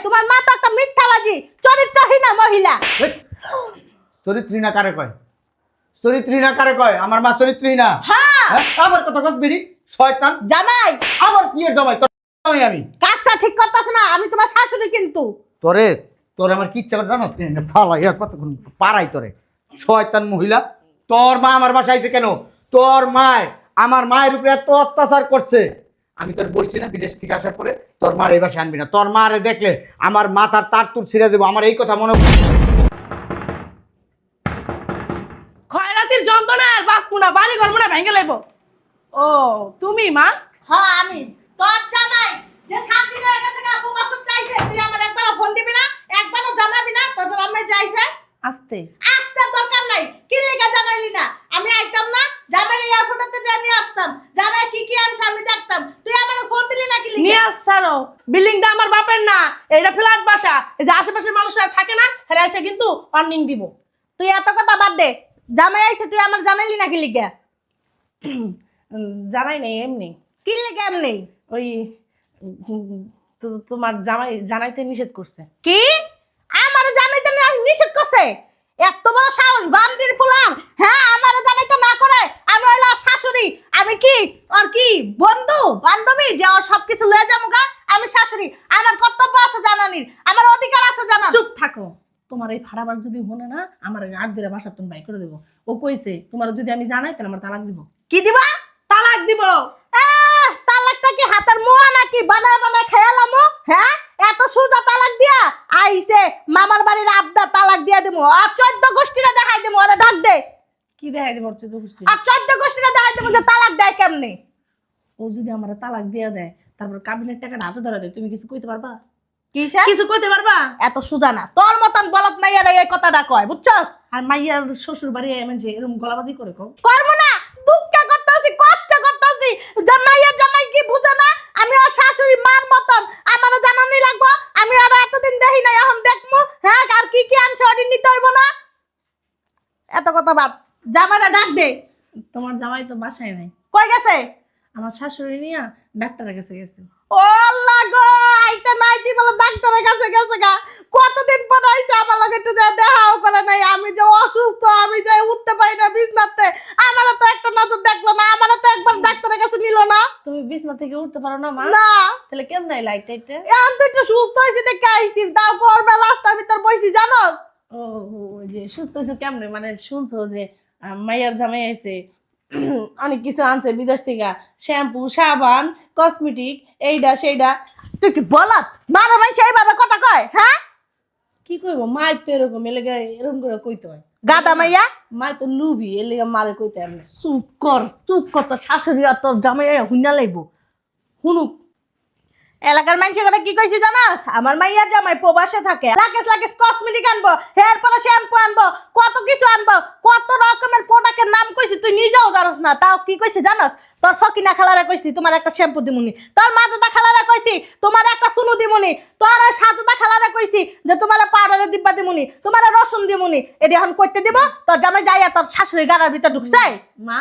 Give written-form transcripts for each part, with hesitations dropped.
তোমার মা তো একটা মিথ্যাবাদী চরিত্রহীনা মহিলা। চরিত্রহীনা কারে কয়? চরিত্রহীনা কারে কয়? আমার মা চরিত্রহীনা? হ্যাঁ। আবার কথা কস বিড়ি শয়তান। জামাই আবার কি এর জামাই? তোর জামাই আমি। কাজটা ঠিক করতেছ না, আমি তোমার শাশুড়ি কিন্তু। তোরে আমার কি ইচ্ছা করে জানো? ফালাই আর কতক্ষণ পারাই তোরে শয়তান মহিলা। তোর মা আমার বাসায় আইছে কেন? তোর মায় আমার মায়ের উপরে এত অত্যাচার করছে। আমি তোর বলছি না বিদেশ থেকে আসার পরে তোর মার এই বাসায় আনবি না। তোর মারে দেখলে আমার মাথার তার তুর ছিঁড়ে দেবো। আমার এই কথা মনে খয়রাতির যন্ত্রণার বাসমুনা বাড়ি ঘর মনে ভেঙে লেব। ও তুমি মা? হ্যাঁ আমি। তোর জামাই যে শান্তি হয়ে গেছে না, উপবাস চাইছে, তুই আমার একবারও ফোন দিবি না, একবারও জানাবি না তোর জামাই যাইছে। আস্তে আসতে দরকার নাই, কি লেগে জানাইলি না? আমি আইতাম না, জামাই এয়ারপোর্টে যে নিয়ে আসতাম, জামাই কি কি আনছে আমি দেখতাম, তুই আমার ফোন দিলি না কি লেগে? নিয়ে আসছারো। বিল্ডিংটা আমার বাপের না, এটা ফ্ল্যাট বাসা। এই যে আশেপাশের মানুষরা থাকে না, হেরা এসে কিন্তু ওয়ার্নিং দিব। তুই এত কথা বাদ দে, জামাই আইছে তুই আমার জানাইলি না কি লেগে? জানাই নেই এমনি। কি লেগে এমনি? ওই তোমার জামাই জানাইতে নিষেধ করছে। কি আমার জানাইতে নিষেধ করছে? এত বড় সাহস বান্দির ফুলার! হ্যাঁ আমার জানাইতে না করে আমি হইলো ওর শাশুড়ি। আমি কি আর কি বন্ধু বান্ধবী যে ওর সবকিছু লয়ে যাবো গা? আমি শাশুড়ি, আমার কর্তব্য আছে জানানির, আমার অধিকার আছে জানা। চুপ থাকো। তোমার এই ভাড়াবার যদি হনে না, আমার আট ধরে বাসা তুমি বাই করে দেবো। ও কইছে তোমার যদি আমি জানাই তাহলে আমার তালাক দিব। কি দিবা? তালাক দিব। তালাকটা কি হাতের মোয়া নাকি বানায় বানায় খেয়ালামো? হ্যাঁ এত সোজা তালাক দিয়া আইছে মামার বাড়ির আবদা তালাক দিয়া দিমু। আর 14 গোষ্ঠীরা দেখাই দিমু, আরে ডাক দে। কি দেখাই দিব? গোষ্ঠী। আর 14 গোষ্ঠীরা দেখাই দিমু যে তালাক দেয় কেমনে। ও যদি আমার তালাক দিয়ে দেয়, তারপর কাবিনের টাকাটা হাতে ধরা দেয়, তুমি কিছু কইতে পারবা? কিসে? কিছু কইতে পারবা? এত সোজা না, তোর মতন বলত মাইয়ারা এই কথাটা কয়, বুঝছস? আর মাইয়ার শ্বশুর বাড়ি এমন যে এরকম গলাবাজি করে কও। করব না, দুঃখ করতেছি, কষ্ট করতেছি। জামাইয়া জামাই কি বুঝে না? আমি ওর শাশুড়ি মার মতন, আমারও জানানি লাগবো। আমি আর এতদিন দেখি না, এখন দেখমু। হ্যাঁ আর কি কি আনছে ওটি নিতে হইব না? এত কথা বাদ, জামাইরা ডাক দে। তোমার জামাই তো বাসায় নাই। কই গেছে? আমার শাশুড়ি নিয়ে ডাক্তারের কাছে গেছে। ও আল্লাহ গো, আইতা নাই দি বলে ডাক্তারের কাছে গেছে গা। কতদিন পর আইছে, আমার লগে একটু যা দেখাও করে নাই। আমি যে অসুস্থ, আমি যে উঠতে পারি না বিছনাতে, আমারও তো একটা নজর দেখলো না, আমারও তো একবার ডাক্তারের কাছে নিল না। তুমি বিছনা থেকে উঠতে পারো না মা? না। তাহলে কেন নাই লাইট টাইট? এখন তো একটু সুস্থ হয়েছি দেখে আইছি, তাও করবে রাস্তার ভিতর বইছি জানোস? ও ওই যে সুস্থ হয়েছে কেমনে? মানে শুনছো যে মাইয়ার জামাই আছে, অনেক কিছু আনছে বিদেশ থেকে, শ্যাম্পু সাবান কসমেটিক এইটা সেইটা। তুই কি বলত মারা ভাই সেইভাবে কথা কয়? হ্যাঁ কি কইব? মায়ের তো এরকম এলাকা এরকম করে কইতে হয়। গাদা মাইয়া। মায়ের তো লুবি, এর লেগে মারে কইতে এমনি। চুপ কর, চুপ কর, তোর শাশুড়ি আর তোর জামাই হুইনা লাইব। শুনুক। এলাকার মানুষের কথা কি কইছি জানাস? আমার মাইয়া জামাই প্রবাসে থাকে, লাকেশ লাকেশ কসমেটিক আনবো, হেয়ার পরে শ্যাম্পু আনবো, কত কিছু আনবো, কত রকমের প্রোডাক্টের নাম কইছি, তুই নিজেও জানোস না। তাও কি কইছি জানোস? তোর ফকিনা খালারে কইছি তোমার একটা শ্যাম্পু দিমুনি, তোর মাজুদা খালারে কইছি তোমার একটা সুনু দিমুনি, তোর সাজুদা খালারে কইছি যে তোমার পাউডারের দিব্যা দিমুনি, তোমার রসুন দিমুনি। এটি এখন কইতে দিব? তোর জামাই যাইয়া তোর শাশুড়ি গাড়ার ভিতর ঢুকছে। মা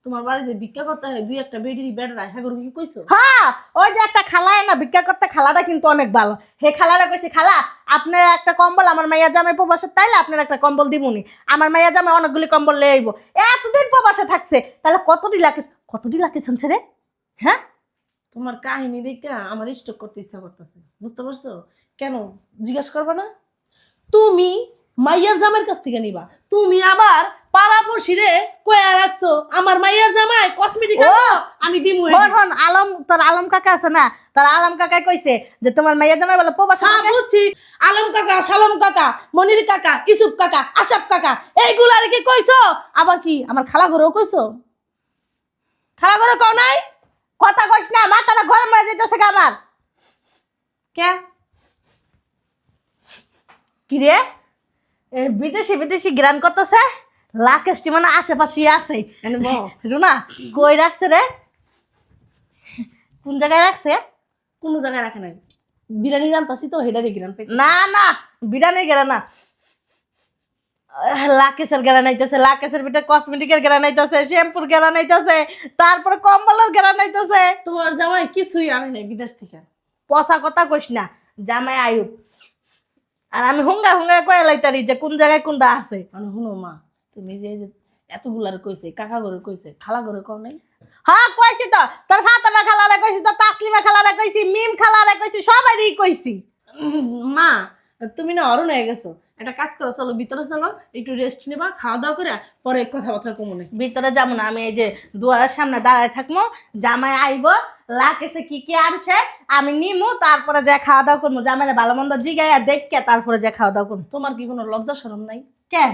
তোমার বাড়ি যে ভিক্ষা করতে হয়, দুই একটা বেডির বেড়া হ্যাঁ কি কইছো? হ্যাঁ ওই যে একটা খালায় না ভিক্ষা করতে, খালাটা কিন্তু অনেক ভালো। হে খালারা কইছি, খালা আপনার একটা কম্বল আমার মাইয়া জামাই প্রবাসে তাইলে আপনার একটা কম্বল দিমুনি। আমার মাইয়া জামাই অনেকগুলি কম্বল লয়ে আইব, এতদিন প্রবাসে থাকছে, তাহলে কতটি লাকিস শুনছে রে? হ্যাঁ তোমার কাহিনী দেখে আমার স্টক করতে ইচ্ছা করতেছে, বুঝতে পারছো? কেন জিজ্ঞাসা করবে না? তুমি মাইয়ার জামাইয়ের কাছ থেকে নিবা, তুমি আবার পাড়াপড়শি রে কয়া রাখছো আমার মাইয়ার জামাই কসমেটিক আমি দিমু। হন আলম, তোর আলম কাকা আছে না, তোর আলম কাকাই কইছে যে তোমার মাইয়া জামাই বলে প্রবাসে হ্যাঁ থাকে। বুঝছি, আলম কাকা, সালম কাকা, মনির কাকা, ইসুফ কাকা, আশাফ কাকা, এইগুলার কি কইছো? আবার কি আমার খালা ঘরেও কইছো? খালা ঘরে কও নাই? কথা কইস না, মাথাটা ঘরে মরে যেতেছে গা আমার। কে কি রে বিদেশি বিদেশি গ্রান করতেছে, লাকেশটি মানে আশেপাশে আছে। এনে বল। রুনা কই রাখছে রে? কোন জায়গায় রাখছে? কোনো জায়গায় রাখে নাই, বিরিয়ানি রান্তাছি তো হেডারি গ্রান পেয়ে। না না বিরানি গেরা না, লাকেশের গেরা নাইতেছে, লাকেশের ভিতরে কসমেটিকের গেরা নাইতেছে, শ্যাম্পুর গেরা নাইতেছে, তারপরে কম্বলের গেরা নাইতেছে। তোমার জামাই কিছুই আনে নাই বিদেশ থেকে। পচা কথা কইস না, জামাই আয়ুব। আর আমি হুঙ্গা হুঙ্গা কয়ে লাইতারি যে কোন জায়গায় কোনটা আছে। মানে শুনো মা, তুমি যে এই যে এতগুলার কইছে, কাকা ঘরে কইছে, খালা ঘরে কও নাই? হ্যাঁ কইছি তো, তোর ফাতেমা খালারে কইছি, তোর তাসলিমা খালারে কইছি, মিম খালারে কইছি, সবারই কইছি। মা তুমি না অরণ হয়ে গেছো, একটা কাজ করো, চলো ভিতরে চলো, একটু রেস্ট নিবা, খাওয়া দাওয়া করে পরে কথাবার্তা কমনে। ভিতরে যাবো না, আমি এই যে দুয়ারের সামনে দাঁড়ায় থাকবো, জামাই আইব, লাকেছে কি কি আনছে আমি নিমু, তারপরে যে খাওয়া দাওয়া করবো, জামাইরে ভালো মন্দ জিগাইয়া দেখকে তারপরে যে খাওয়া দাওয়া করবো। তোমার কি কোনো লজ্জা শরম নাই? কে?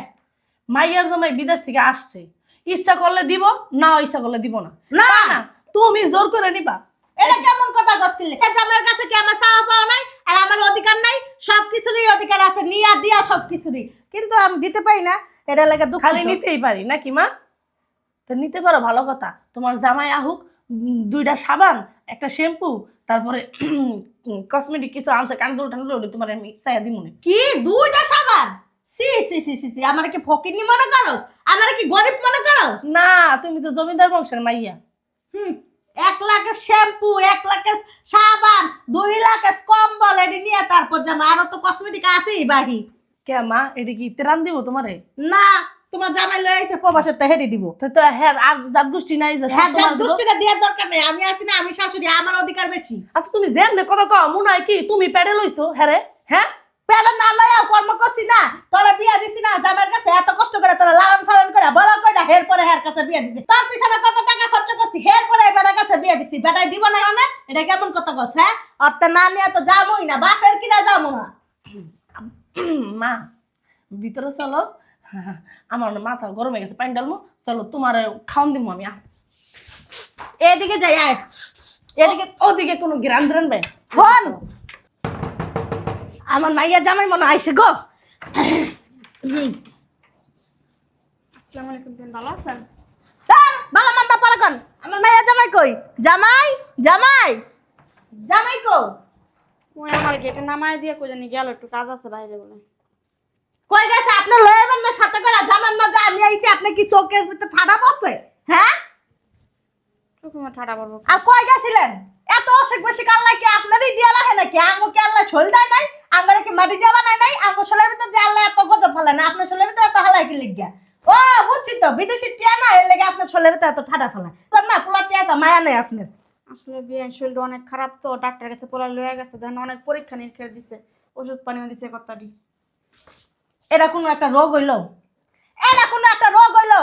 মাইয়ার জামাই বিদেশ থেকে আসছে, ইচ্ছা করলে দিব, না ইচ্ছা করলে দিব না। না না তুমি জোর করে নিবা? এটা কেমন কথা গসকিলে? জামাইয়ের কাছে কি আমার চাওয়া পাওয়া নাই আর আমার অধিকার নাই? সবকিছুরই অধিকার আছে, নিয়া দিয়া সবকিছুরই, কিন্তু আমি দিতে পারি না, এটা লাগে দুঃখ। খালি নিতেই পারি নাকি মা? তো নিতে পারো, ভালো কথা। তোমার জামাই আহুক, 2টা সাবান, একটা শ্যাম্পু, তারপরে কসমেটিক কিছু আনছে, কানগুলো টানগুলো তোমার আমি চাইয়া দিব মনে। কি 2টা সাবান? সি সি সি সি সি, আমার কি ফকিনি মনে করো? আমার কি গরিব মনে করো? না, তুমি তো জমিদার বংশের মাইয়া। 1 লাখের শ্যাম্পু, 1 লাখের সাবান, 2 লাখের কম্বল, এটি নিয়ে তারপর জামা, আরো তো কসমেটিক আছেই বাহি। কে মা, এটা কি তেরান দিব তোমারে? না, তোমার জামাই লয়ে আইছে প্রবাসের তে হেরি দিব। তো হ্যাঁ, আর জাত গোষ্ঠী নাই যে সব হ্যাঁ, তোমার দিব? দুষ্টিটা দেওয়ার দরকার নেই, আমি আছি না, আমি শাশুড়ি, আমার অধিকার বেশি। আচ্ছা তুমি যেমনে কথা কও, মনে হয় কি তুমি পেড়ে লইছো? হ্যাঁ রে, হ্যাঁ? পেড়া না লয়া কর্ম করছি না, তোরা বিয়া দিছি না, জামাইয়ের কাছে এত কষ্ট করে তোরা লালন পালন করে বড় কইরা হের পরে হের কাছে বিয়া দিছি, তোর পিছনে কত টাকা খরচ করছি, হের পরে বেটার কাছে বিয়া দিছি, বেটাই দিব না মানে এটা কেমন কথা কস? হ্যাঁ, অর্থ না নিয়ে তো যাবোই না, বাপের কিনা যাবো না। মা ভিতরে চলো, আমার না মাথা গরম হয়ে গেছে, পানি ডালমো, চলো তোমার খাওন দিব আমি। এদিকে যাই আয়, এদিকে। ওদিকে কোনো গ্রান গ্রান ভাই ফোন, আমার মাইয়া জামাই মনে আইছে গো। আসসালামু আলাইকুম, তুমি ভালো আছেন? ভালো মন্দ পরে কোন, আমার মাইয়া জামাই কই? জামাই জামাই জামাই কো? ওই আমার গেটে নামায় দিয়ে কই জানি গেল, একটু কাজ আছে বাইরে বলে। কই গেছে? আপনি লয়েবেন না সাথে করে, জানান না যে আমি আইছি? আপনি কি চোখের ভিতরে ঠাডা পড়ছে? হ্যাঁ, তুমি ঠাডা করবো? আর কই গেছিলেন? এত অসুখ বেশি আল্লাহ কি আপনারই দিয়া রাখে নাকি? আঙ্গো কি আল্লাহ শোল দেয় নাই? আঙ্গরে কি মাটি দিয়া বানায় নাই? আঙ্গো শোলের ভিতর যে আল্লাহ এত গজব ফেলে না, আপনার শোলের ভিতরে এত হালাই কি লিখিয়া? ও বুঝছি তো, বিদেশি টিয়া না, এর লেগে আপনার শোলের ভিতরে এত ঠাডা ফেলায় তো না, পোলা টিয়া তো মায়া নেই আপনার। আসলে বিয়ে শরীরটা অনেক খারাপ, তো ডাক্তার কাছে পোলা লয়ে গেছে, দেখেন অনেক পরীক্ষা নিরীক্ষা দিছে, ওষুধ পানিও দিছে কতটি। এটা কোনো একটা রোগ হইলো? এটা কোনো একটা রোগ হইলো?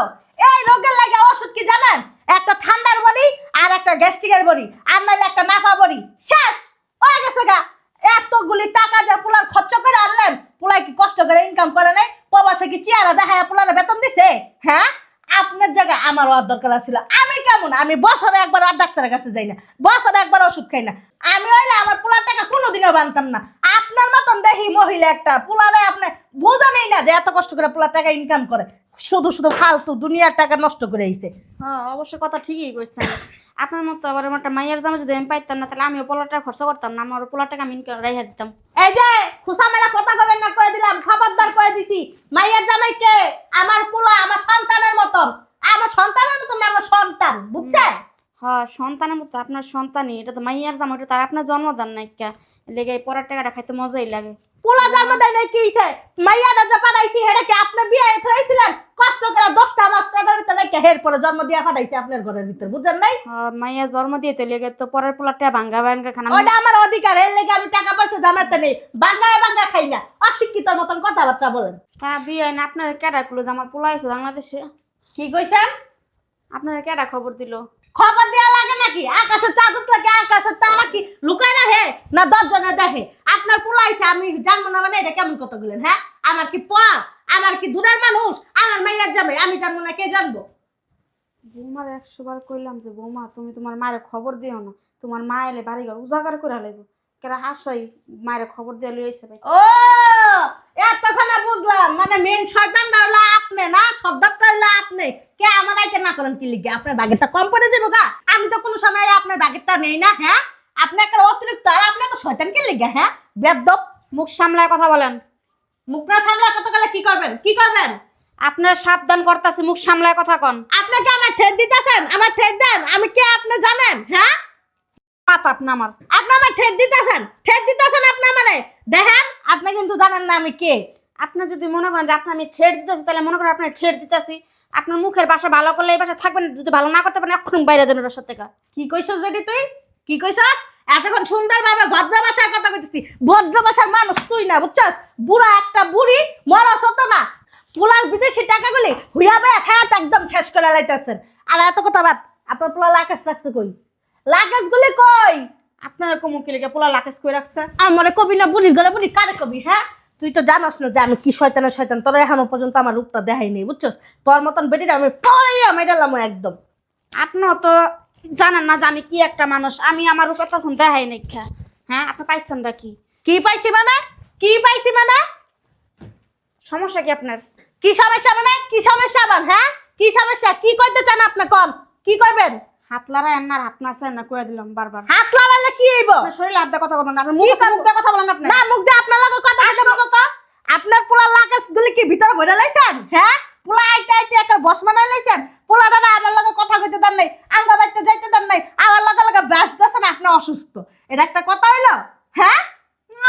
এই রোগের লাগে ওষুধ কি জানেন? একটা ঠান্ডার বড়ি আর একটা গ্যাস্ট্রিকের বড়ি, আর নাইলে একটা নাফা বড়ি, শেষ হয়ে গেছে গা। এতগুলি টাকা যে পোলার খরচ করে আনলেন, পোলাই কি কষ্ট করে ইনকাম করে নাই? প্রবাসে কি চেহারা দেখায় পোলারে বেতন দিছে? হ্যাঁ, আপনার জায়গায় আমার আর দরকার ছিল। আমি কেমন, আমি বছরে একবার আর ডাক্তারের কাছে যাই না, বছরে একবার ওষুধ খাই না। আমি হইলে আমার পোলার টাকা কোনোদিনও বানতাম না। আপনার মতন দেখি মহিলা একটা পোলারে আপনি বোঝানেই না যে এত কষ্ট করে পোলার টাকা ইনকাম করে, শুধু শুধু ফালতু দুনিয়ার টাকা নষ্ট করে আইছে। হ্যাঁ, অবশ্য কথা ঠিকই কইছেন। আপনার মতো আবার আমার একটা মাইয়ার জামা যদি আমি পাইতাম না, তাহলে আমিও পোলার টাকা খরচ করতাম না, আমার পোলার টাকা আমি রেখে দিতাম। এই যে খুসা মেলা কথা বলেন না, কয়ে দিলাম, খবরদার কয়ে দিছি। মাইয়ার জামাই কে? আমার পোলা, আমার সন্তানের মতন। আমার সন্তানের মতন না, আমার সন্তান, বুঝছেন? হ্যাঁ, সন্তানের মতো আপনার সন্তানই, এটা তো মাইয়ার জামা, এটা তার আপনার জন্মদান নাই কে লেগে এই পরের টাকাটা খাইতে মজাই লাগে। পোলা জন্ম দেয় নাই কি হইছে? মাইয়াটা যে পাঠাইছি হেডা কি আপনি বিয়ে হয়েছিলেন? কষ্ট করে 10টা মাস পেটের ভিতরে রেখে হের পরে জন্ম দিয়া পাঠাইছি আপনার ঘরের ভিতর, বুঝছেন নাই? হ্যাঁ, মাইয়া জন্ম দিয়ে তো লেগে তো পরের পোলার টাকা ভাঙ্গা ভাঙ্গা খানা। ওটা আমার অধিকার, এর লেগে আমি টাকা পয়সা জামাতে নেই, বাঙ্গায় বাঙ্গা খাই না। অশিক্ষিতর মতন কথাবার্তা বলেন। তা বিয়ে না আপনার কেডা কুলো যে আমার পোলা আছে বাংলাদেশে? কি কইছেন? আপনার কেডা খবর দিল? খবর দেওয়া লাগে নাকি? আকাশের চাঁদত লাগে, আকাশের তারা কি লুকায় রাখে না 10 জনে দেখে? আপনার পোলাইছে আমি জানবো না মানে এটা কেমন কথা বলেন? হ্যাঁ, আমার কি পোয়া? আমার কি দূরের মানুষ? আমার মাইয়ার জামাই, আমি জানবো না? কে জানবো? বৌমার 100 বার কইলাম যে বৌমা তুমি তোমার মায়ের খবর দিও না, তোমার মা এলে বাড়িঘর উজাগার করে লাগবে, কেরা হাসাই মায়ের খবর দিয়ে লইছে ভাই। ও এতক্ষণে বুঝলাম, মানে মেন শয়তানটা হলো আপনি না, সর্দারটা হলো আপনি। কে আমার আইতে না করেন কি লিগে? আপনার বাগেরটা কম পড়ে যাবো গা? আমি তো কোনো সময় আপনার বাগেরটা নেই না। হ্যাঁ, আপনি একটা অতিরিক্ত, আর আপনি তো শয়তান কি লিগে? হ্যাঁ, বেদ্যপ। মুখ সামলায় কথা বলেন। মুখ না সামলা কত গেলে কি করবেন? কি করবেন? আপনার সাবধান করতেছে, মুখ সামলায় কথা কন। আপনাকে আমার ঠেক দিতেছেন? আমার ঠেক দেন, আমি কে আপনি জানেন? হ্যাঁ, পাত আপনি আমার। আপনি আমার ঠেট দিতেছেন আপনি আমারে দেখেন। আপনি কিন্তু জানেন না আমি কে। আপনি যদি মনে করেন যে আপনি আমি ঠেট দিতেছি, তাহলে মনে করেন আপনার ঠেট দিতেছি। আপনার মুখের ভাষা ভালো করলে এই ভাষা থাকবেন, যদি ভালো না করতে পারেন এখন বাইরে যাবেন বাসার থেকে। কি কইছস বেটি তুই? কি কইছস? এতক্ষণ সুন্দর ভাবে ভদ্র ভাষায় কথা কইতেছি। ভদ্র ভাষার মানুষ তুই না, বুঝছস? বুড়া একটা বুড়ি মরস হতো না। পোলার বিদেশি টাকাগুলি হুইয়াবে খাত একদম শেষ করে লাইতেছেন। আর এত কথা বাদ, আপনার পোলা লাকেশ রাখছে কই? লাকেশগুলি কই? আপনার কমুকি লেগে পোলা লাকেশ করে রাখছে। আমারে কবি না বুড়ির ঘরে বুড়ি কারে কবি? হ্যাঁ, তুই তো জানাস না যে আমি কি শয়তানের শয়তান। তোরা এখনো পর্যন্ত আমার রূপটা দেখাই নেই, বুঝছস? তোর মতন বেটিটা আমি পড়াইয়া মেডালাম একদম। আপনিও তো জানেন না যে আমি কি একটা মানুষ। আমি আমার উপর তখন দেখাই নাই খা। হ্যাঁ, আপনি পাইছেন কি? কি পাইছি মানে? কি পাইছি মানে? সমস্যা কি আপনার? কি সমস্যা মানে? কি সমস্যা আবার? হ্যাঁ, কি সমস্যা? কি কইতে চান আপনি? কোন কি কইবেন? হাত লড়াই আর হাত নাচে না কয়ে দিলাম বারবার। হাত লাগালে কি হইব? আপনার শরীরে হাত দিয়ে কথা বলেন না, আপনার মুখ দিয়ে কথা বলেন আপনি। না, মুখ দিয়ে আপনার লগে কথা বলতে তো। আপনার পোলা লাকেশ গুলি কি ভিতরে ভরে লাইছেন? হ্যাঁ, পোলা আইতে আইতে একটা বস বানাই লাইছেন। পোলাটা না আমার লগে কথা কইতে দেন নাই, আঙ্গা বাইতে যাইতে দেন নাই, আমার লগে লগে ব্যস্তেছেন। আপনি অসুস্থ, এটা একটা কথা হইলো? হ্যাঁ,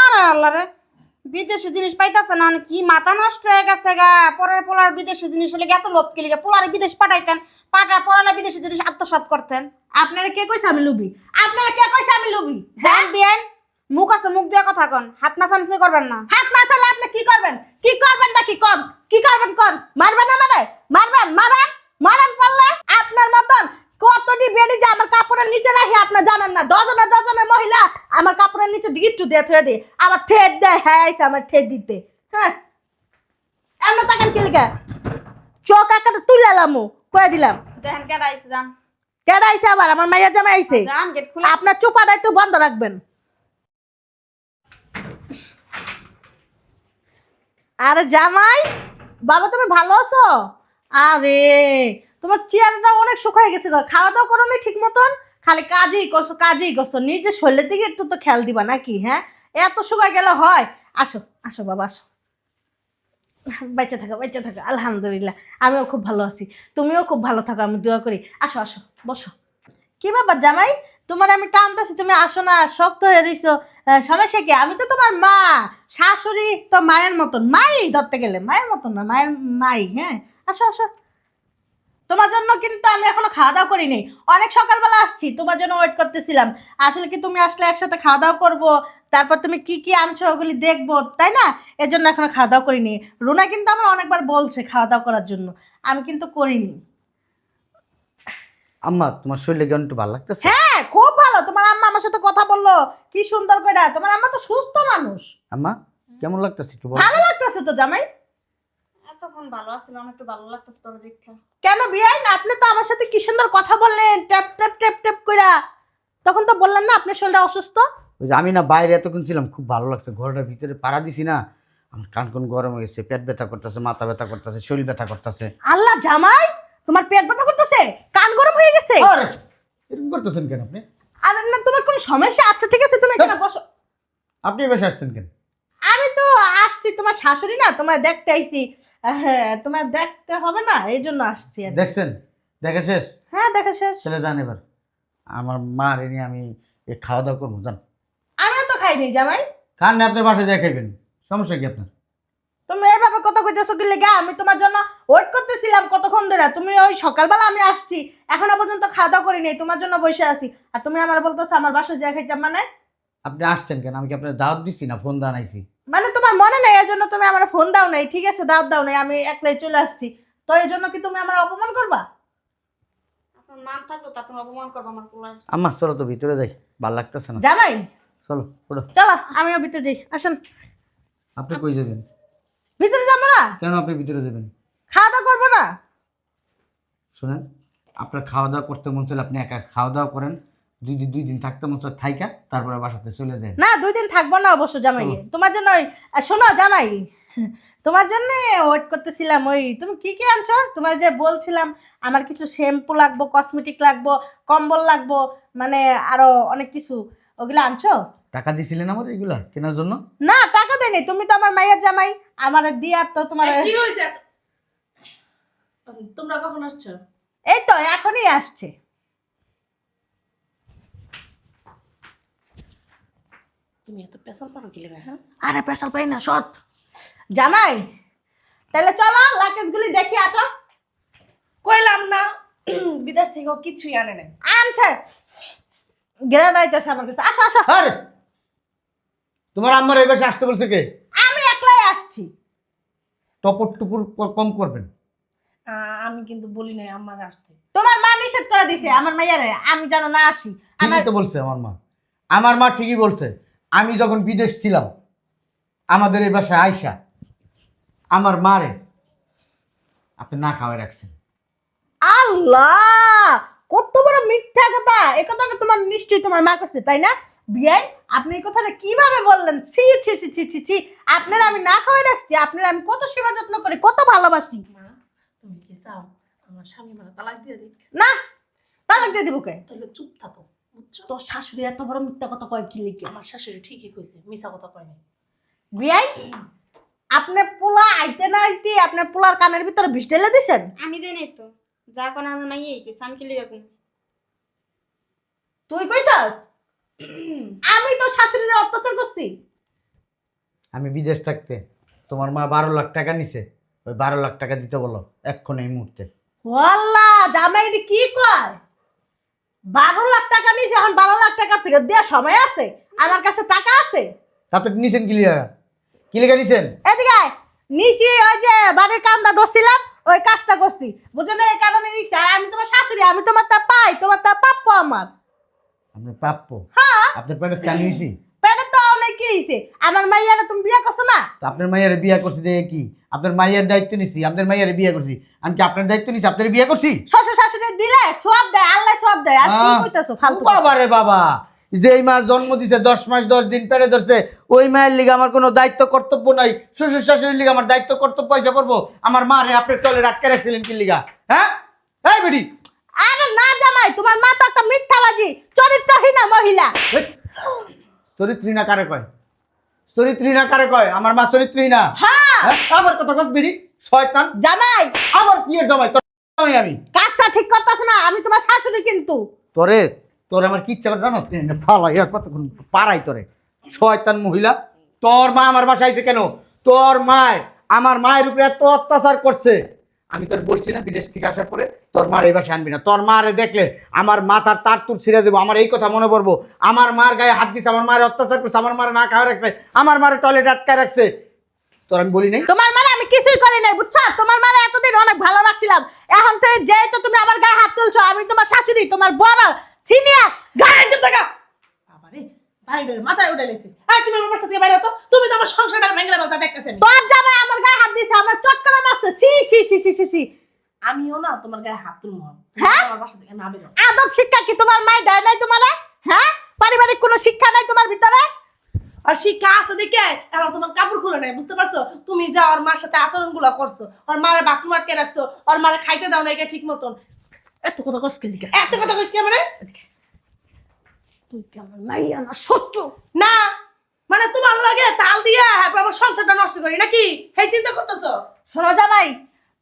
আরে আল্লাহ রে, বিদেশি জিনিস পাইতাছে না কি মাথা নষ্ট হয়ে গেছে গা। পরের পোলার বিদেশি জিনিস হলে এত লোভ কি লিগে? পোলারে বিদেশ পাঠাইতেন, পড়ালে বিদেশি জিনিস আত্মসাৎ করতেন। আপনারা কে কইছে আমি লুবি? আপনারা কে কইছে আমি লুবি? হ্যাঁ বিয়েন, মুখ আছে মুখ দিয়ে কথা কন, হাত নাচানাচি করবেন না। হাত না চালে আপনি কি করবেন? কি করবেন নাকি কোন? কি করবেন কোন? মারবেন আমারে? মারবেন? মারেন, মারেন পারলে। আপনার মতন কতটি বেডি যে আমার কাপড়ের নিচে রাখি আপনি জানেন না। ডজনে ডজনে মহিলা আমার কাপড়ের নিচে গিট্টু দিয়ে থুয়ে দিয়ে আবার ঠেট দেয়। হ্যাঁ, আইসা আমার ঠেট দিতে। হ্যাঁ, এমন তাকান কি লিগা? চোখ একটা তুলে এলামু কয়ে দিলাম। দেখেন কেডা আইছে, যান কেডা আইছে আবার? আমার মাইয়া জামাই আইছে। যান, গেট খুলে। আপনার চোপাটা একটু বন্ধ রাখবেন। আরে জামাই বাবা, তুমি ভালো আছো? আরে তোমার চেহারাটা অনেক শুকিয়ে গেছে গো। খাওয়া দাওয়া করো নি ঠিক মতন, খালি কাজই করছো কাজই করছো। নিজের শরীরের দিকে একটু তো খেয়াল দিবা নাকি? হ্যাঁ, এত শুকায় গেলে হয়? আসো আসো বাবা, আসো। বেঁচে থাকো, বেঁচে থাকো, আলহামদুলিল্লাহ। আমিও খুব ভালো আছি, তুমিও খুব ভালো থাকো, আমি দোয়া করি। আসো আসো, বসো। কি ব্যাপার জামাই, তোমার আমি টানতেছি, তুমি আসো না, শক্ত হয়ে রইছো। সমস্যা কি? আমি তো তোমার মা, শাশুড়ি তো মায়ের মতন। মাই ধরতে গেলে মায়ের মতন না, মায়ের মাই। হ্যাঁ, আসো আসো। তোমার জন্য কিন্তু আমি এখনো খাওয়া দাওয়া করিনি। অনেক সকালবেলা আসছি, তোমার জন্য ওয়েট করতেছিলাম। আসলে কি তুমি আসলে একসাথে খাওয়া দাওয়া করবো, তারপর তুমি কি কি আনছো ওগুলি দেখবো, তাই না? এর জন্য এখনো খাওয়া দাওয়া করিনি। রুনা কিন্তু আমার অনেকবার বলছে খাওয়া দাওয়া করার জন্য, আমি কিন্তু করিনি। আম্মা তোমার শরীরে কেমন একটু ভালো লাগতেছে? হ্যাঁ, খুব ভালো। তোমার আম্মা আমার সাথে কথা বললো কি সুন্দর করে। তোমার আম্মা তো সুস্থ মানুষ। আম্মা কেমন লাগতেছে একটু বলো? ভালো লাগতেছে তো জামাই। এতক্ষণ ভালো আছিল, আমার একটু ভালো লাগতেছে তোর দেখা। কেন বিয়াই না? আপনি তো আমার সাথে কি সুন্দর কথা বললেন, ট্যাপ ট্যাপ ট্যাপ ট্যাপ কইরা। তখন তো বললেন না আপনার শরীরটা অসুস্থ। ওই যে আমি না বাইরে এতক্ষণ ছিলাম, খুব ভালো লাগছে। ঘরটার ভিতরে পাড়া দিছি না, আমার কান কোন গরম হয়ে গেছে, পেট ব্যথা করতেছে, মাথা ব্যথা করতেছে, শরীর ব্যথা করতেছে। আল্লাহ জামাই, তোমার পেট ব্যথা করতেছে, কান গরম হয়ে গেছে। আরে এরকম করতেছেন কেন আপনি? আর না তোমার কোনো সমস্যা? আচ্ছা ঠিক আছে, তুমি এখানে বসো। আপনি বেশি আসছেন কেন? আমি তো আসছি তোমার শাশুড়ি না, তোমার দেখতে আইছি। হ্যাঁ, তোমার দেখতে হবে না, এই জন্য আসছি আর কি। দেখছেন? দেখা শেষ? হ্যাঁ, দেখা শেষ। চলে যান এবার। আমার মা রে নিয়ে আমি খাওয়া দাওয়া করবো, যান। আমিও তো খাইনি জামাই। খান না, আপনার বাসায় যাই খাইবেন, সমস্যা কি আপনার? তুমি এইভাবে কথা কইতেছো কি লেগে? আমি তোমার জন্য ওয়েট করতেছিলাম কতক্ষণ ধরে। তুমি ওই সকালবেলা আমি আসছি, এখনো পর্যন্ত খাওয়া দাওয়া করিনি, তোমার জন্য বসে আছি। আর তুমি আমার বলতেছো আমার বাসায় যা খাইতাম মানে? আপনি আসছেন কেন? আমি কি আপনার দাওয়াত দিচ্ছি না ফোন দাঁড়াইছি? মানে তোমার মনে নেই, এর জন্য তুমি আমার ফোন দাও নাই। ঠিক আছে, দাও দাও নাই, আমি একলাই চলে আসছি। তো এই জন্য কি তুমি আমার অপমান করবা? আপনার মান থাকলো তো আপনার অপমান করবো আমার পোলায়। আম্মা চলো তো ভিতরে যাই, ভালো লাগতেছে না। জামাই চলো ওঠো। চলো, আমিও ভিতরে যাই, আসেন। আপনি কই যাবেন? ভিতরে যাবো না? কেন আপনি ভিতরে যাবেন? খাওয়া দাওয়া করবো না? শোনেন, আপনার খাওয়া দাওয়া করতে মন চাইলে আপনি একা খাওয়া দাওয়া করেন। দুই দিন থাকতে মন চায় থাইকা, তারপরে বাসাতে চলে যায়। না, 2 দিন থাকবো না অবশ্য জামাই। তোমার জন্য শোনো জামাই, তোমার জন্য ওয়েট করতেছিলাম। ওই তুমি কি কি আনছো? তোমার যে বলছিলাম আমার কিছু শ্যাম্পু লাগবো, কসমেটিক লাগবো, কম্বল লাগবো, মানে আরো অনেক কিছু, ওগুলো আনছো? টাকা দিছিলেন আমার এগুলা কেনার জন্য? না, টাকা দেয়নি, তুমি তো আমার মায়ের জামাই। আমার দিয়ার তো তোমার। কি হয়েছে? তোমরা কখন আসছো? এই তো এখনই আসছে। তুমি এত পেশাল পারো কি লেগে? হ্যাঁ, আরে পেশাল পাই না সৎ জামাই, তাহলে চলো লাকেজগুলি দেখি আসো। কইলাম না বিদেশ থেকেও কিছুই আনে নাই। আনছে গেরা দাইতেছে আমার কাছে, আসো আসো। আরে তোমার আম্মার এই বাসায় আসতে বলছে কে? আমি একলাই আসছি। টপর টুপুর কম করবেন। আমি কিন্তু বলি নাই আমার আসতে। তোমার মা নিষেধ করে দিছে আমার মাইয়ারে আমি যেন না আসি। আমার ঠিকই তো বলছে আমার মা। আমার মা ঠিকই বলছে। আমি যখন বিদেশ ছিলাম আমাদের এই বাসায় আইসা আমার মারে আপনি না খাওয়াই রাখছেন। আল্লাহ কত বড় মিথ্যা কথা! এই কথাটা তোমার নিশ্চয়ই তোমার মা করছে তাই না? বিয়াই আপনি এই কথাটা কিভাবে বললেন? ছি ছি ছি ছি ছি ছি, আপনার আমি না খাওয়াই রাখছি, আপনার আমি কত সেবা যত্ন করি, কত ভালোবাসি। মা তুমি কি চাও আমার স্বামী মানে তালাক দিয়ে দিক? না তালাক দিয়ে দিব কে? তাহলে চুপ থাকো, বুঝছো? তোর শাশুড়ি এত বড় মিথ্যা কথা কয় কি লিখে? আমার শাশুড়ি ঠিকই কইছে, মিছা কথা কয় নাই। বিয়াই আপনি পোলা আইতে না আইতে আপনার পোলার কানের ভিতরে বিষ ঢেলে দিছেন। আমি দেই নাই তো, যা কোন আমার মাইয়াই কইছে, আমি কি লিগা কম? তুই কইছস? আমি তো শাশুড়ির অত্যাচার করছি। আমি বিদেশ থাকতে তোমার মা 12 লাখ টাকা নিছে, ওই 12 লাখ টাকা দিতে বলো এক্ষণ এই মুহূর্তে। ওয়াল্লাহ জামাই এটি কি কয়? 12 লাখ টাকা নিয়েছে, এখন 12 লাখ টাকা ফেরত দেওয়ার সময় আছে? আমার কাছে টাকা আছে। আপনি নিছেন কি লিগা? কি লিগা নিছেন? এদিকে আয়। নিছি ওই যে বাড়ির কামটা ধরছিলাম ওই কাজটা করছি, বুঝো না? এই কারণে নিছি। আর আমি তোমার শাশুড়ি, আমি তোমার তা পাই, তোমার তা প্রাপ্য আমার। আপনার প্রাপ্য? হ্যাঁ আপনার পেটে চানি হয়েছি? পেটে তো অনেক কি হয়েছে। আমার মাইয়ারা তুমি বিয়ে করছো না? তো আপনার মাইয়ারে বিয়ে করছি দেখে কি? আপনার মাইয়ার দায়িত্ব নিছি, আপনার মাইয়ারে বিয়ে করছি। আমি কি আপনার দায়িত্ব নিছি আপনার বিয়ে করছি? শ্বশুর শাশুড়ি দিলে সব দেয়, আল্লাহ সব দেয়। আর কি কইতাছো ফালতু? বাবা রে বাবা, যেই মা জন্ম দিছে 10 মাস 10 দিন পেটে ধরছে, ওই মায়ের লিগে আমার কোনো দায়িত্ব কর্তব্য নাই। শ্বশুর শাশুড়ির লিগে আমার দায়িত্ব কর্তব্য পয়সা পড়বো? আমার মা রে আপনি চলে আটকে রাখছিলেন কি লিগা? হ্যাঁ এই বেডি, আরে না জামাই, তোমার মা তো একটা মিথ্যাবাদী চরিত্রহীন মহিলা। চরিত্রহীন কারে কয়? চরিত্রহীন কারে কয়? আমার মা চরিত্রহীন? হ্যাঁ আবার কথা কস বেডি, শয়তান। জামাই আবার কি এর জামাই? তোর জামাই আমি। কাজটা ঠিক করতেছ না, আমি তোমার শাশুড়ি কিন্তু। তোর আমার কি ইচ্ছা করে জানো? ফালাই আর কতক্ষণ পারাই তোরে, শয়তান মহিলা। তোর মা আমার বাসায় আইছে কেন? তোর মায় আমার মায়ের উপরে এত অত্যাচার করছে। আমি তোর বলছি না বিদেশ থেকে আসার পরে তোর মার এই বাসায় আনবি না। তোর মারে দেখলে আমার মাথার তার তুর ছিঁড়ে দেবো। আমার এই কথা মনে পড়বো। আমার মার গায়ে হাত দিছে, আমার মায়ের অত্যাচার করছে, আমার মারে না খাওয়া রাখছে, আমার মারে টয়লেট আটকায় রাখছে। তোর আমি বলি নাই? তোমার মানে আমি কিছুই করি নাই, বুঝছো? তোমার মানে এতদিন অনেক ভালো রাখছিলাম, এখন থেকে যেহেতু তুমি আমার গায়ে হাত তুলছো, আমি তোমার শাশুড়ি, তোমার বড় সিনিয়র। গায়ে চুপ থাকা। বাবারে বাড়িটার মাথায় উঠে লেছে। আর তুমি আমার বাসা থেকে বাইরে হতো, তুমি তো আমার সংসারটা ভেঙে দেবা, তা দেখতেছি আমি। তোর জামাই আমার গায়ে হাত দিছে, আমার চটকানা মারছে। সি সি সি সি সি সি। আমিও না তোমার গায়ে হাত তুলবো না। হ্যাঁ? আমার বাসা থেকে না বেরো। আদব শিক্ষা কি তোমার মাই দেয় নাই তোমারে? হ্যাঁ, পারিবারিক কোনো শিক্ষা নাই তোমার ভিতরে? আর শিক্ষা আছে দেখে এখন তোমার কাপড় খুলে নাই, বুঝতে পারছো? তুমি যা ওর মার সাথে আচরণ গুলো করছো, ওর মারে বাথরুম আটকে রাখছো, ওর মারে খাইতে দাও না এটা ঠিক মতন। এত কথা কষ্ট লিখে এত কথা কইতে মানে তুই কেমন মাইয়া না শত্রু? না, মানে তোমার লাগে তাল দিয়া আমার সংসারটা নষ্ট করি নাকি সেই চিন্তা করতেছো? শোনো জামাই,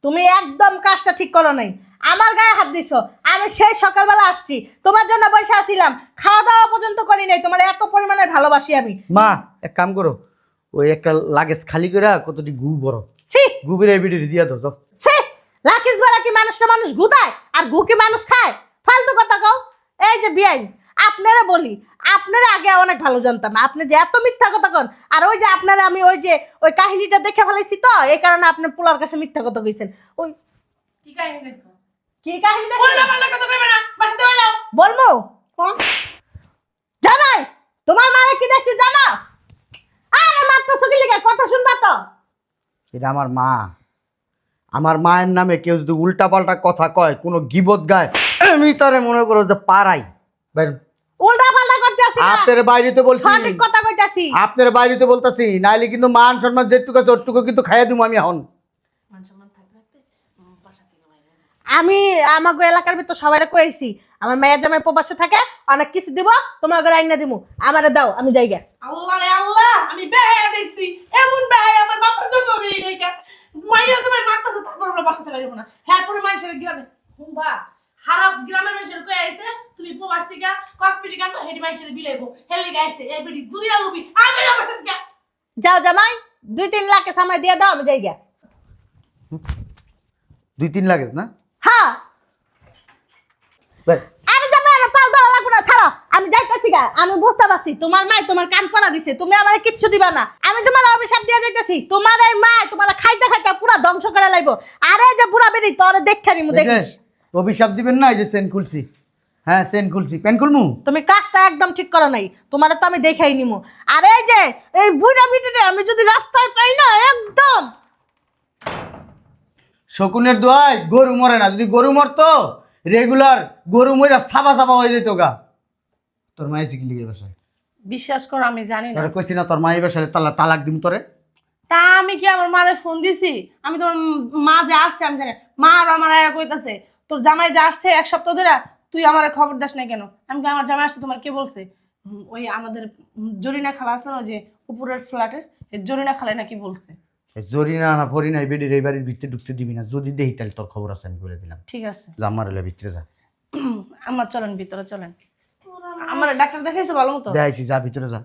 তুমি একদম কাজটা ঠিক করো নাই। আমার গায়ে হাত দিছো। আমি সেই সকালবেলা আসছি, তোমার জন্য বসে আছিলাম, খাওয়া দাওয়া পর্যন্ত করি নাই। তোমার এত পরিমাণে ভালোবাসি আমি। মা এক কাম করো, ওই একটা লাগেজ খালি করে কতটি গু বড় সি গুবির এই ভিডিও দিয়া দাও যাও। সি, লাকিস বেলা কি মানুষটা মানুষ গুদায় আর গু কি মানুষ খায়? ফালতু কথা কও। এই যে বিয়াই, আপনারা বলি, আপনারা আগে অনেক ভালো জানতাম না, আপনি যে এত মিথ্যা কথা কন। আর ওই যে আপনারা আমি ওই যে ওই কাহিনীটা দেখে ফেলাইছি, তো এই কারণে আপনার পোলার কাছে মিথ্যা কথা কইছেন। ওই কি কাহিনী দেখছো? কি কাহিনী বললা দেখছেন? বললা কথা কইবে না, বাসাতে হইলো। বলবো কোন? জামাই, তোমার মারে কি দেখছি জানো? আরে মারতেছো কি লিগা? কথা শুনবা তো। এটা আমার মা। আমার মায়ের নামে কেউ যদি উল্টা পাল্টা কথা কয়, কোনো গিবত গায়, আমি তারে মনে করো যে পারাই। উল্টা পাল্টা করতেছি না, আপনার বাইরেতে বলছি, সঠিক কথা কইতাছি। আপনার বাইরেতে বলতাছি, নাইলে কিন্তু মান সম্মান যেটুকু আছে ওটুকু কিন্তু খাইয়া দিব আমি এখন। মান সম্মান থাকতে থাকতে বাসা থেকে বাইরে হয়ে যাও। আমি আমাকে এলাকার ভিতর সবাইরে কইছি, আমার মায়ের জামাই প্রবাসে থাকে, অনেক কিছু দিব, তোমার ঘরে আইনা দিমু, আমারে দাও, আমি যাইগা। আল্লাহ রে আল্লাহ, আমি বেহায়া দেখছি, এমন বেহায়া আমার বাপের জন্য হই নাই কা। মাইয়া সবাই মারতাছে, তারপর আমরা বাসা থেকে বাইরে হবো না। হ্যাঁ পরে মানুষের গ্রামে হুম্বা খারাপ গ্রামের মানুষের কই আইছে তুমি প্রবাস থেকে কসমেটিক আনবা হেডি মানুষের বিলাইবো হেলে গাইছে এই বেটি দুনিয়া লুবি আর বেটা আমার সাথে যাও জামাই 2-3 লাখ সময় দিয়ে দাও আমি যাই গিয়া 2-3 লাগে না হ্যাঁ বের। আরে জামাই আমার পাও ধরা লাগবে না ছাড়ো আমি যাইতেছি গা আমি বুঝতে পারছি তোমার মা তোমার কান পড়া দিছে তুমি আমারে কিচ্ছু দিবা না আমি তোমার অভিশাপ দিয়ে যাইতেছি তোমার এই মা তোমার খাইতে খাইতে পুরো ধ্বংস করে লাইবো আরে যে বুড়া বেরি তোরে দেখে নিমু এই যে, দেখিস অভিশাপ দিবেন না এই যে চেন খুলছি হ্যাঁ চেন খুলছি পেন খুলমু তুমি কাজটা একদম ঠিক করো নাই তোমারে তো আমি দেখাই নিমু আর এই যে এই বুড়া বিটিরে আমি যদি রাস্তায় পাই না একদম শকুনের দোয়ায় গরু মরে না যদি গরু মরতো রেগুলার গরু মরে সাবা সাবা হয়ে যেত গা তোর মায়ের চিকি লিগে বাসায় বিশ্বাস কর আমি জানি না তোর কইছি না তোর মায়ের বাসায় তালাক দিম তোরে তা আমি কি আমার মারে ফোন দিছি আমি তোমার মা যে আসছে আমি জানি মা আর আমার আয়া কইতাছে তোর জামাই যে আসছে 1 সপ্তাহ ধরে তুই আমারে খবর দাস না কেন আমি কি আমার জামাই আসছে তোমার কে বলছে ওই আমাদের জরিনা খালা আছে না ওই যে উপরের ফ্ল্যাটের জরিনা খালা নাকি বলছে জরিনা না ফরিনা এই বেডির এই বাড়ির ভিতরে ঢুকতে দিবি না যদি দেই তাহলে তোর খবর আছে আমি বলে দিলাম ঠিক আছে যা আমার হলে ভিতরে যা আমার চলেন ভিতরে চলেন আমার ডাক্তার দেখাইছে ভালো মতো দেখাইছি যা ভিতরে যা